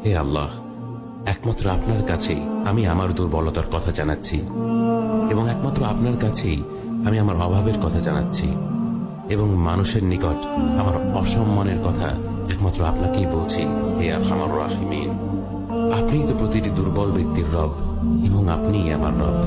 হে আল্লাহ, একমাত্র আপনার কাছেই আমি আমার দুর্বলতার কথা জানাচ্ছি, এবং একমাত্র আপনার কাছেই আমি আমার অভাবের কথা জানাচ্ছি, এবং মানুষের নিকট আমার অসম্মানের কথা একমাত্র আপনাকেই বলছি। হে আরহামার রাহিমিন, আপনিই তো প্রতিটি দুর্বল ব্যক্তির রব, এবং আপনিই আমার রব।